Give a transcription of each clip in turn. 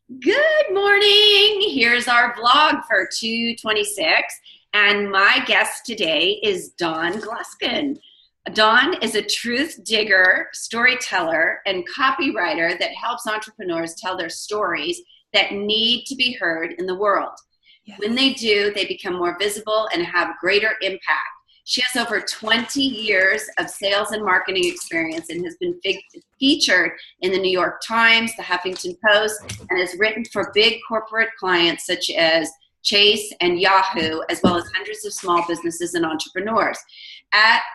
Good morning. Here's our vlog for 226. And my guest today is Dawn Gluskin. Dawn is a truth digger, storyteller, and copywriter that helps entrepreneurs tell their stories that need to be heard in the world. Yes. When they do, they become more visible and have greater impact. She has over 20 years of sales and marketing experience and has been featured in the New York Times, the Huffington Post, and has written for big corporate clients such as Chase and Yahoo, as well as hundreds of small businesses and entrepreneurs.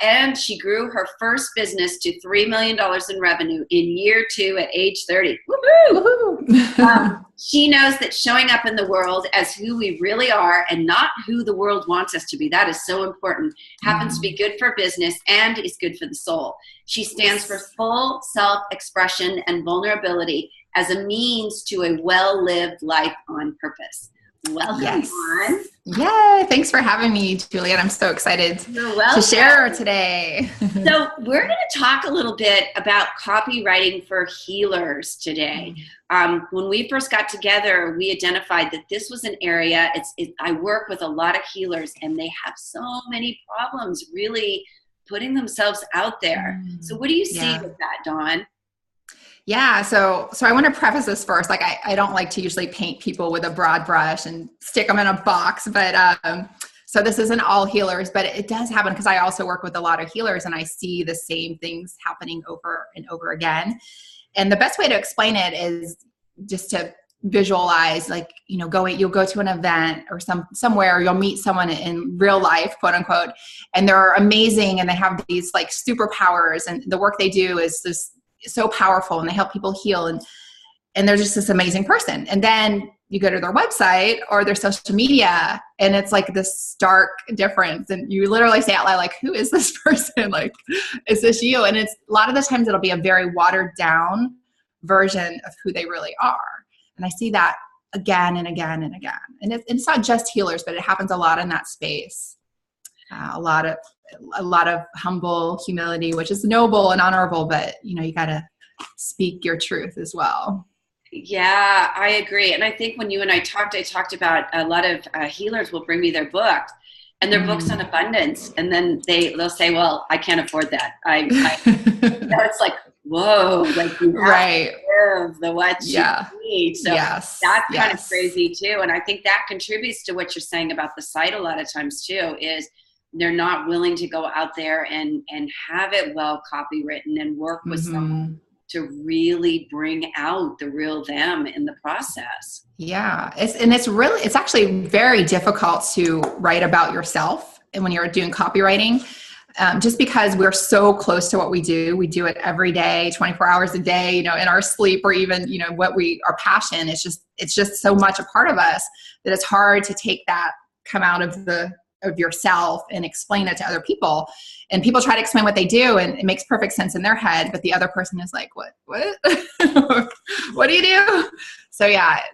And she grew her first business to $3 million in revenue in year 2 at age 30. Woohoo! Woohoo! She knows that showing up in the world as who we really are and not who the world wants us to be, that is so important, happens to be good for business and is good for the soul. She stands for full self-expression and vulnerability as a means to a well-lived life on purpose. Welcome, Yes. Dawn. Yay! Thanks for having me, Juliet. I'm so excited to share today. So we're going to talk a little bit about copywriting for healers today. When we first got together, we identified that this was an area, I work with a lot of healers and they have so many problems really putting themselves out there. So what do you see with that, Dawn? Yeah, so I want to preface this first. Like, I don't like to usually paint people with a broad brush and stick them in a box, but so this isn't all healers, but it does happen because I also work with a lot of healers and I see the same things happening over and over again. And the best way to explain it is just to visualize, like, you'll go to an event or somewhere, you'll meet someone in real life, quote unquote, and they're amazing and they have these like superpowers and the work they do is this so powerful and they help people heal and they're just this amazing person. And then you go to their website or their social media and it's like this stark difference. And you literally say out loud, like, who is this person? Like, is this you? And it's a lot of the times it'll be a very watered down version of who they really are. And I see that again and again and again. And it's not just healers, but it happens a lot in that space. A lot of humble humility, which is noble and honorable, but you got to speak your truth as well. Yeah, I agree. And I think when you and I talked about a lot of healers will bring me their book and their books on abundance. And then they'll say, well, I can't afford that. It's like, whoa, like you have to give what you need. So that's kind of crazy too. And I think that contributes to what you're saying about the site a lot of times too, is they're not willing to go out there and have it well copywritten and work with someone to really bring out the real them in the process. Yeah. It's actually very difficult to write about yourself. And when you're doing copywriting, just because we're so close to what we do it every day, 24 hours a day, in our sleep or even, our passion, it's just so much a part of us that it's hard to take that, come out of yourself and explain it to other people. And people try to explain what they do and it makes perfect sense in their head, but the other person is like, what what do you do? So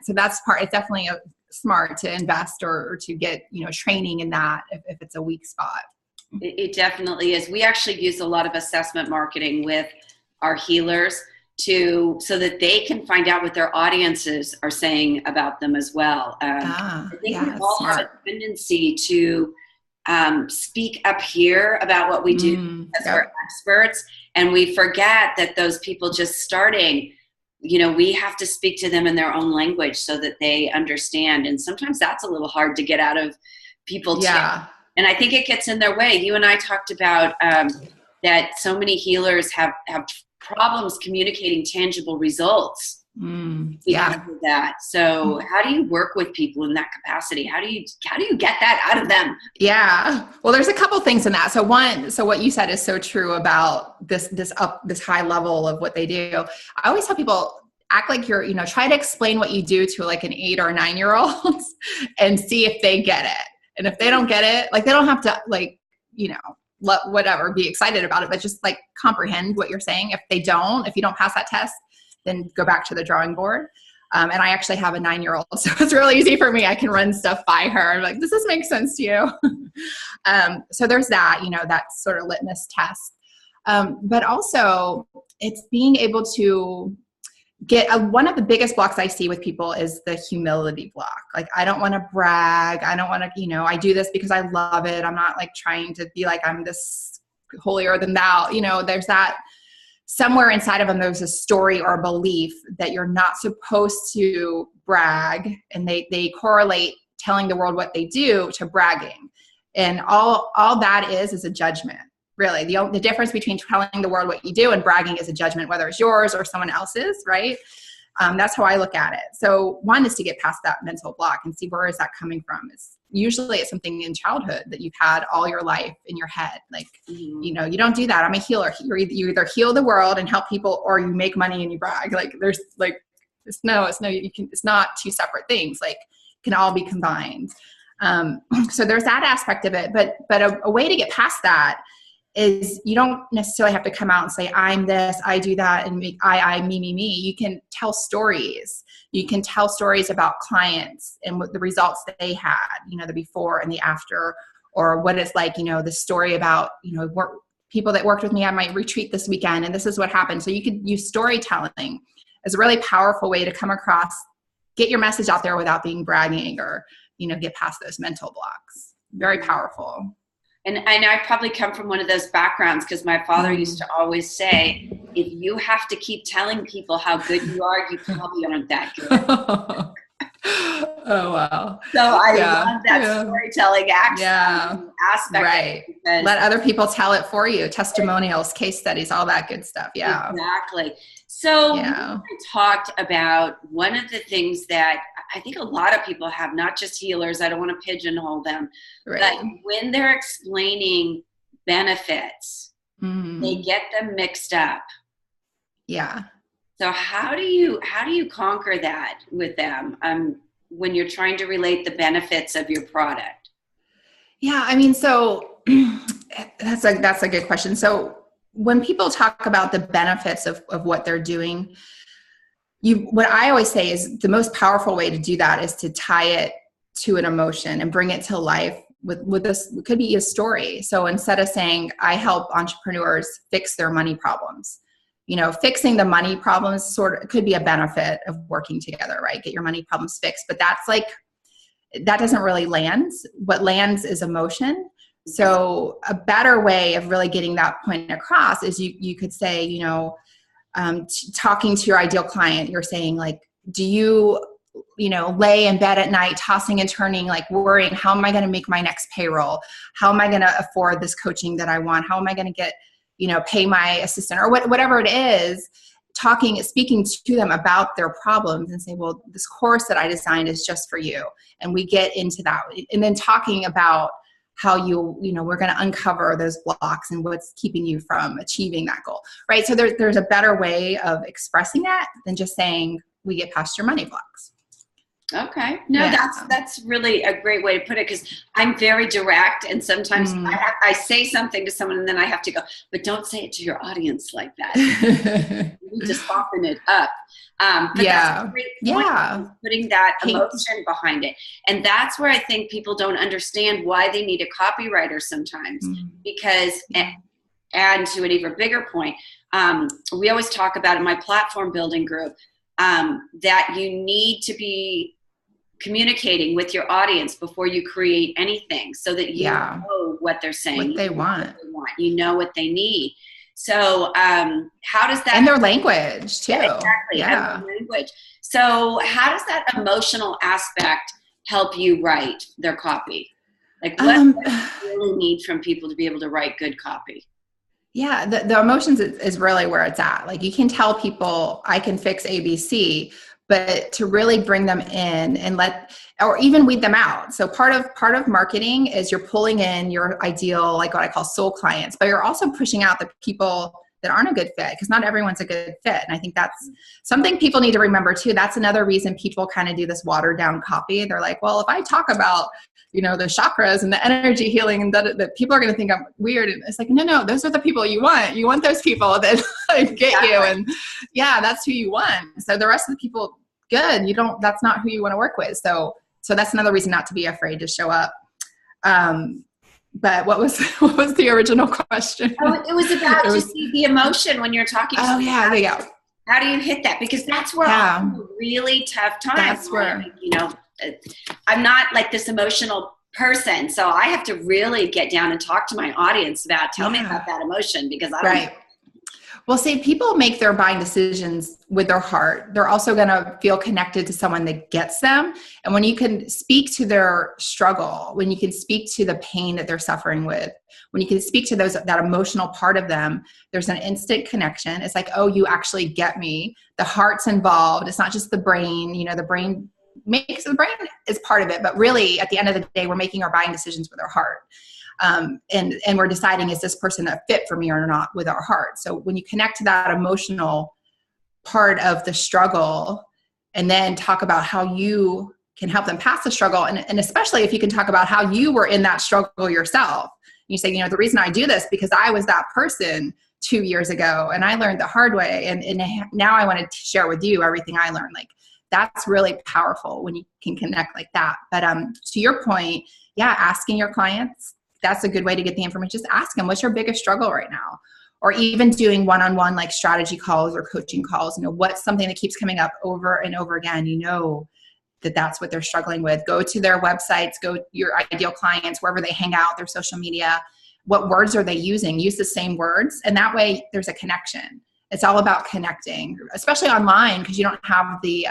that's part. It's definitely smart to invest or to get training in that if it's a weak spot. It definitely is. We actually use a lot of assessment marketing with our healers so that they can find out what their audiences are saying about them as well. I think we all have a tendency to speak up here about what we do as we're experts, and we forget that those people just starting, we have to speak to them in their own language so that they understand. And sometimes that's a little hard to get out of people too. And I think it gets in their way. You and I talked about that so many healers have problems communicating tangible results because of that. So how do you work with people in that capacity? How do you get that out of them? Yeah. Well, there's a couple things in that. So what you said is so true about this high level of what they do. I always tell people, act like you're, try to explain what you do to like an 8 or 9-year-old and see if they get it. And if they don't get it, like, they don't have to be excited about it, but just like comprehend what you're saying. If you don't pass that test, then go back to the drawing board. And I actually have a 9-year-old, so it's really easy for me. I can run stuff by her. I'm like, does this make sense to you? So there's that, that sort of litmus test. But also it's being able to one of the biggest blocks I see with people is the humility block. Like, I don't want to brag. I don't want to, I do this because I love it. I'm not like trying to be like, I'm this holier than thou. There's that somewhere inside of them, there's a story or a belief that you're not supposed to brag. And they correlate telling the world what they do to bragging. And all that is a judgment. Really, the difference between telling the world what you do and bragging is a judgment, whether it's yours or someone else's, right? That's how I look at it. So one is to get past that mental block and see where is that coming from. It's something in childhood that you've had all your life in your head. Like, you don't do that. I'm a healer. You either heal the world and help people, or you make money and you brag. Like, it's not two separate things. Like, it can all be combined. So there's that aspect of it. But a way to get past that is you don't necessarily have to come out and say, I'm this, I do that, and me, me. You can tell stories. You can tell stories about clients and what the results that they had, the before and the after, or what it's like, the story about, people that worked with me on my retreat this weekend, and this is what happened. So you could use storytelling as a really powerful way to come across, get your message out there without being bragging or, get past those mental blocks. Very powerful. And I probably come from one of those backgrounds, because my father used to always say, if you have to keep telling people how good you are, you probably aren't that good. Oh, wow. So I love that storytelling aspect. Right. Let other people tell it for you. Testimonials, case studies, all that good stuff. Yeah. Exactly. So we talked about one of the things that I think a lot of people have, not just healers, I don't want to pigeonhole them, but when they're explaining benefits, they get them mixed up. Yeah. So how do you conquer that with them when you're trying to relate the benefits of your product? Yeah, I mean, so that's a good question. So when people talk about the benefits of what they're doing, what I always say is the most powerful way to do that is to tie it to an emotion and bring it to life with this. It could be a story. So instead of saying, I help entrepreneurs fix their money problems, fixing the money problems could be a benefit of working together, right? Get your money problems fixed. But that doesn't really land. What lands is emotion. So a better way of really getting that point across is you could say, talking to your ideal client, you're saying like, do you, lay in bed at night, tossing and turning, like worrying, how am I going to make my next payroll? How am I going to afford this coaching that I want? How am I going to get, pay my assistant, or whatever it is, speaking to them about their problems and say, well, this course that I designed is just for you. And we get into that. And then talking about how we're going to uncover those blocks and what's keeping you from achieving that goal, right? So there's a better way of expressing that than just saying, we get past your money blocks. Okay. No, that's really a great way to put it, because I'm very direct, and sometimes I say something to someone and then I have to go, but don't say it to your audience like that. You just soften it up. But that's a great point, putting that emotion behind it. And that's where I think people don't understand why they need a copywriter sometimes, because, and to an even bigger point, we always talk about in my platform building group, that you need to be communicating with your audience before you create anything, so that you know what they're saying, what they want, what they need. So how does that, and their language too? Yeah, exactly. And their language. So how does that emotional aspect help you write their copy? Like, what do you really need from people to be able to write good copy? Yeah, the emotions is really where it's at. Like, you can tell people I can fix ABC, but to really bring them in and or even weed them out. So part of marketing is you're pulling in your ideal, like what I call soul clients, but you're also pushing out the people that aren't a good fit, because not everyone's a good fit. And I think that's something people need to remember too. That's another reason people kind of do this watered down copy. They're like, well, if I talk about, the chakras and the energy healing, and that people are going to think I'm weird. And it's like, no, those are the people you want. You want those people that get you. And that's who you want. So the rest of the people, good. That's not who you want to work with. So that's another reason not to be afraid to show up. But what was the original question? Oh, it was about just the emotion when you're talking. Oh, yeah. How do you hit that? Because that's where I'm a really tough time. That's where, you know, I'm not like this emotional person. So I have to really get down and talk to my audience about, tell me about that emotion, because I don't know. Well, see, people make their buying decisions with their heart. They're also going to feel connected to someone that gets them. And when you can speak to their struggle, when you can speak to the pain that they're suffering with, when you can speak to that emotional part of them, there's an instant connection. It's like, oh, you actually get me. The heart's involved. It's not just the brain. You know, the brain is part of it, but really at the end of the day, we're making our buying decisions with our heart. And we're deciding, is this person a fit for me or not, with our heart. So when you connect to that emotional part of the struggle, and then talk about how you can help them pass the struggle, and especially if you can talk about how you were in that struggle yourself. You say, you know, the reason I do this because I was that person 2 years ago and I learned the hard way. And now I want to share with you everything I learned. Like, that's really powerful when you can connect like that. But to your point, asking your clients, that's a good way to get the information. Just ask them, what's your biggest struggle right now? Or even doing one-on-one like strategy calls or coaching calls. You know, what's something that keeps coming up over and over again? You know that's what they're struggling with. Go to their websites, go your ideal clients, wherever they hang out, their social media. What words are they using? Use the same words. And that way there's a connection. It's all about connecting, especially online, because you don't have the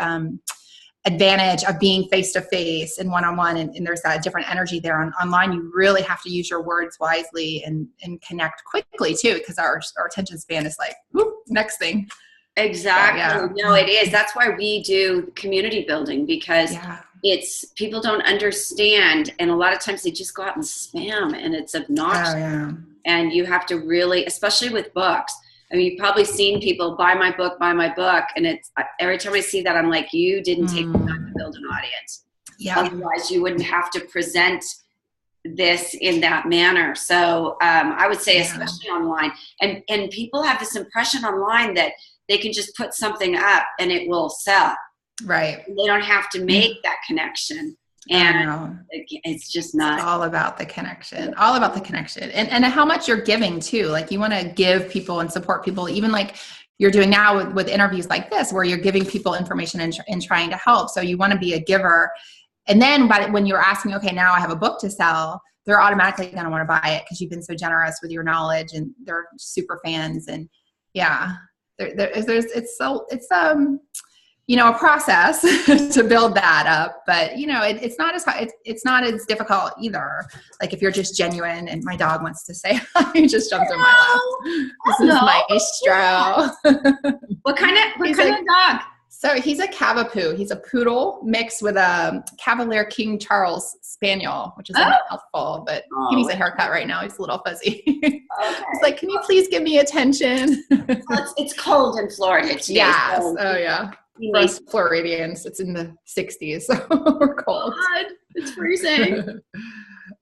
advantage of being face-to-face and one-on-one, and there's that different energy there. Online, you really have to use your words wisely and connect quickly too, because our attention span is like, whoop, next thing. Exactly. No, it is. That's why we do community building, because it's, people don't understand, and a lot of times they just go out and spam, and it's obnoxious. And you have to really, especially with books, I mean, you've probably seen people buy my book, and it's, every time I see that, I'm like, you didn't take the time to build an audience. Otherwise you wouldn't have to present this in that manner. So I would say, especially online, and people have this impression online that they can just put something up and it will sell. Right. They don't have to make that connection. And it's just not. It's all about the connection, and how much you're giving too. Like, you want to give people and support people, even like you're doing now with interviews like this, where you're giving people information and trying to help. So you want to be a giver. And then when you're asking, okay, now I have a book to sell, they're automatically going to want to buy it because you've been so generous with your knowledge, and they're super fans. And you know, a process to build that up, but you know, it's not as hard. It's not as difficult either. Like, if you're just genuine, and my dog wants to say hi, he just jumped in my lap. This is Maestro. What kind of dog? So he's a Cavapoo. He's a poodle mixed with a Cavalier King Charles Spaniel, which is a mouthful, but he needs a haircut right now. He's a little fuzzy. He's like, can you please give me attention? Well, it's cold in Florida today. Yes. So, for us Floridians, it's in the 60s, so we're cold. God, it's freezing.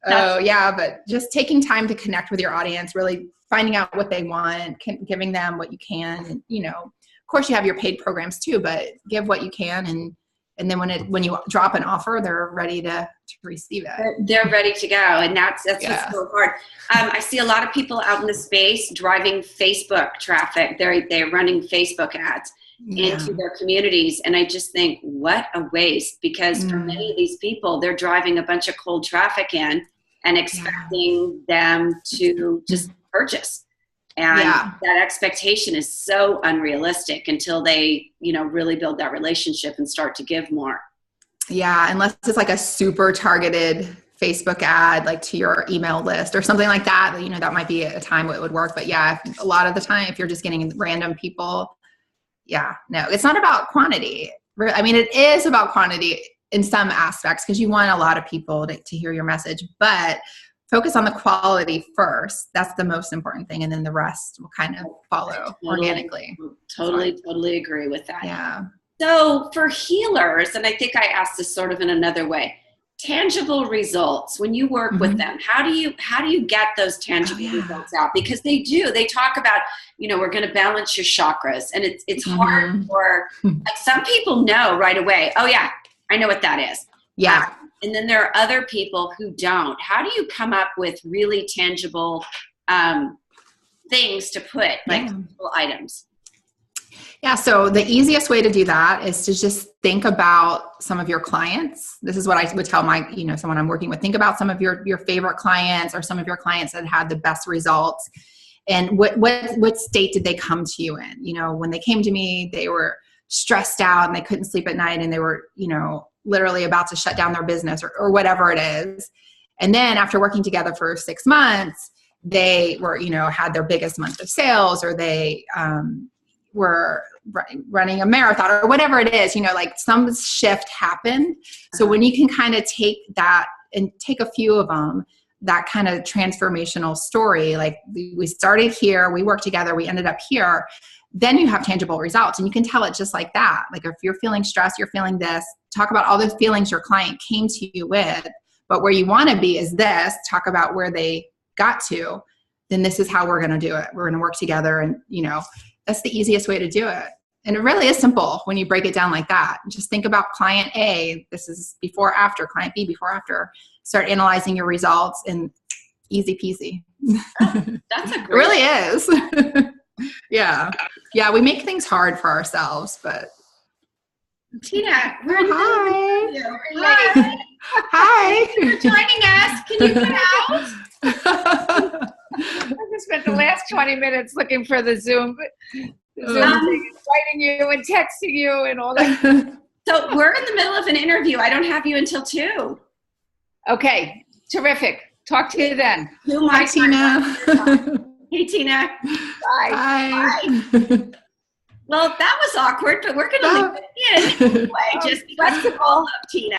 But just taking time to connect with your audience, really finding out what they want, giving them what you can. And, you know, of course, you have your paid programs too, but give what you can, and then when you drop an offer, they're ready to receive it. They're ready to go, and that's what's so hard. I see a lot of people out in the space driving Facebook traffic. They're running Facebook ads into their communities, and I just think, what a waste, because for many of these people, they're driving a bunch of cold traffic in and expecting them to just purchase, and that expectation is so unrealistic until they, you know, really build that relationship and start to give more. Unless it's like a super targeted Facebook ad, like to your email list or something like that, you know, that might be a time it would work. But a lot of the time, if you're just getting random people, it's not about quantity. I mean, it is about quantity in some aspects, because you want a lot of people to hear your message, but focus on the quality first. That's the most important thing. And then the rest will kind of follow organically. Totally agree with that. Yeah. So for healers, and I think I asked this sort of in another way, tangible results when you work with them, how do you get those tangible results out? Because they talk about, you know, we're going to balance your chakras, and it's hard for, like, some people know right away, oh yeah, I know what that is. And then there are other people who don't. How do you come up with really tangible things to put, like tangible items? Yeah. So the easiest way to do that is to just think about some of your clients. This is what I would tell my, someone I'm working with. Think about some of your favorite clients or some of your clients that had the best results. And what state did they come to you in? When they came to me, they were stressed out and they couldn't sleep at night and they were, literally about to shut down their business or whatever it is. And then after working together for 6 months, they were, had their biggest month of sales, or they were running a marathon or whatever it is, like some shift happened. So when you can kind of take that and take a few of them, that kind of transformational story, like we started here, we worked together, we ended up here, then you have tangible results and you can tell it just like that. Like if you're feeling stressed, you're feeling this, talk about all the feelings your client came to you with, but where you want to be is this, talk about where they got to, then this is how we're going to do it. We're going to work together. And, that's the easiest way to do it. And it really is simple when you break it down like that. Just think about client A, this is before, after, client B, before, after. Start analyzing your results and easy peasy. That's a great. It really is. Yeah. Yeah. We make things hard for ourselves, but. Tina, we're Hi. Hi. Thanks for joining us. Can you get out? I just spent the last 20 minutes looking for the Zoom thing, writing you and texting you and all that. So we're in the middle of an interview. I don't have you until 2. Okay, terrific. Talk to you then. Hi, Tina. Hey, Tina. Bye. Bye. Well, that was awkward, but we're going to leave it in anyway. Just flexible of Tina.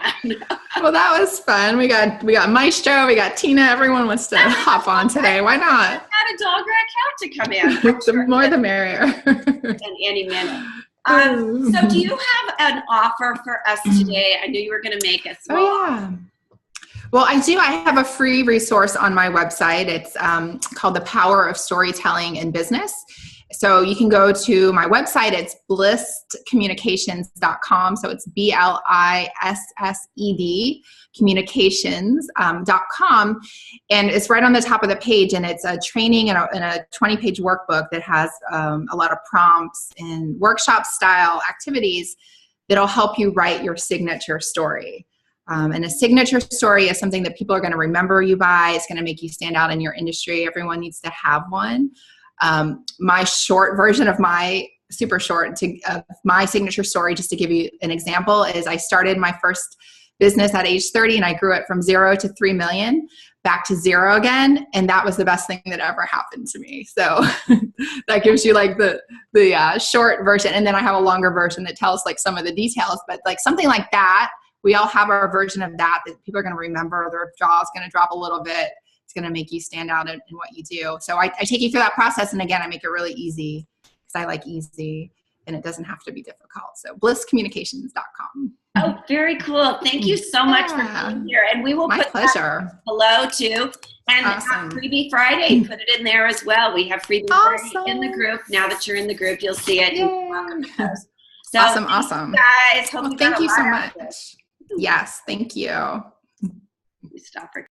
Well, that was fun. We got Maestro, we got Tina. Everyone wants to hop on today. Why not? I've got a dog or a cat to come in. The more the merrier. In any minute. So do you have an offer for us today? I knew you were going to make a small yeah. Well, I do. I have a free resource on my website. It's called The Power of Storytelling in Business. So you can go to my website. It's blisscommunications.com. So it's BLISSED communications.com. And it's right on the top of the page. And it's a training and a 20-page workbook that has a lot of prompts and workshop style activities that'll help you write your signature story. And a signature story is something that people are going to remember you by. It's going to make you stand out in your industry. Everyone needs to have one. My short version of my super short of my signature story, just to give you an example, is I started my first business at age 30 and I grew it from 0 to 3 million back to 0 again. And that was the best thing that ever happened to me. So that gives you like the short version. And then I have a longer version that tells like some of the details, but like something like that, we all have our version of that people are going to remember. Their jaw is going to drop a little bit. It's going to make you stand out in what you do. So I take you through that process. And again, I make it really easy because I like easy and it doesn't have to be difficult. So blisscommunications.com. Oh, very cool. Thank you so much for being here. And we will put that below too. And awesome. Freebie Friday, put it in there as well. We have Freebie Friday in the group. Now that you're in the group, you'll see it. You're welcome to post. So awesome. Guys, hope thank you so much. Yes, thank you. Stop recording.